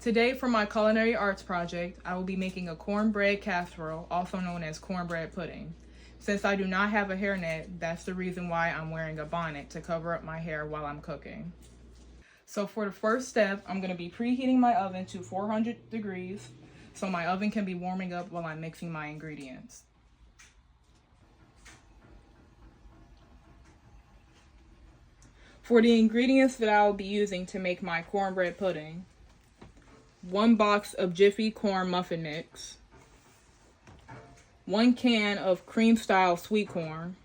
Today for my culinary arts project, I will be making a cornbread casserole, also known as cornbread pudding. Since I do not have a hairnet, that's the reason why I'm wearing a bonnet to cover up my hair while I'm cooking. So for the first step, I'm going to be preheating my oven to 400 degrees so my oven can be warming up while I'm mixing my ingredients. For the ingredients that I will be using to make my cornbread pudding: 1 box of Jiffy corn muffin mix, 1 can of cream style sweet corn,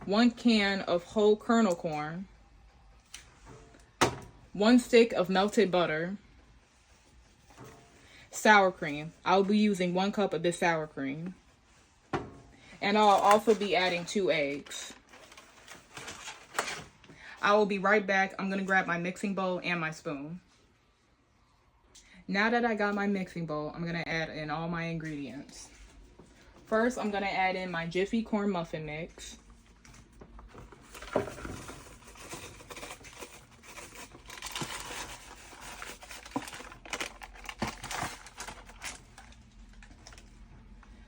1 can of whole kernel corn, 1 stick of melted butter, sour cream. I'll be using 1 cup of this sour cream, and I'll also be adding 2 eggs. I will be right back. I'm going to grab my mixing bowl and my spoon. Now that I got my mixing bowl, I'm going to add in all my ingredients. First, I'm going to add in my Jiffy corn muffin mix.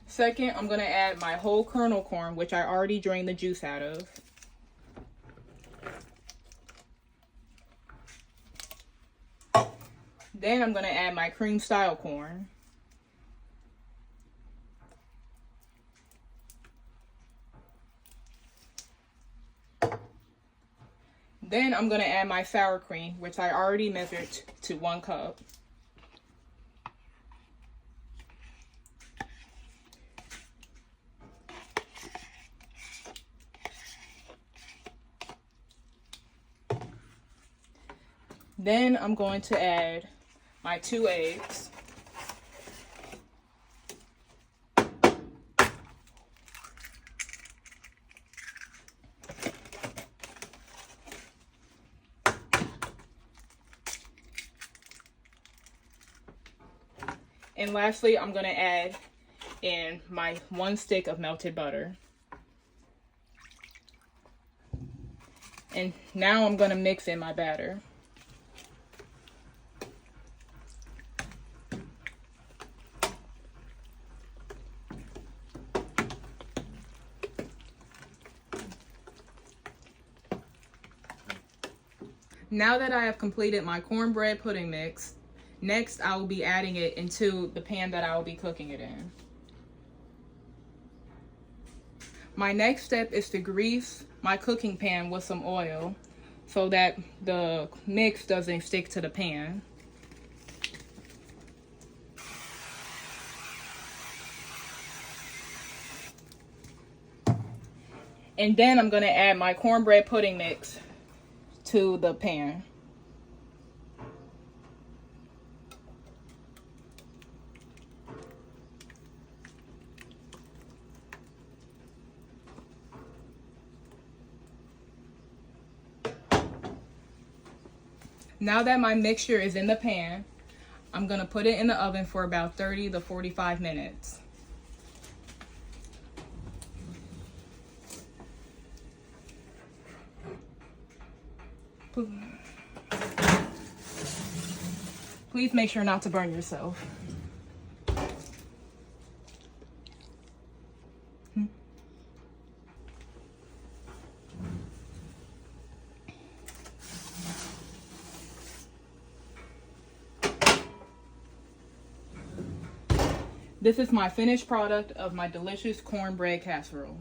Second, I'm going to add my whole kernel corn, which I already drained the juice out of. Then I'm going to add my cream style corn. Then I'm going to add my sour cream, which I already measured to 1 cup. Then I'm going to add my 2 eggs. And lastly, I'm going to add in my 1 stick of melted butter. And now I'm going to mix in my batter. Now that I have completed my cornbread pudding mix, next I will be adding it into the pan that I will be cooking it in. My next step is to grease my cooking pan with some oil so that the mix doesn't stick to the pan. And then I'm going to add my cornbread pudding mix to the pan. Now that my mixture is in the pan, I'm going to put it in the oven for about 30 to 45 minutes. Please make sure not to burn yourself. This is my finished product of my delicious cornbread casserole.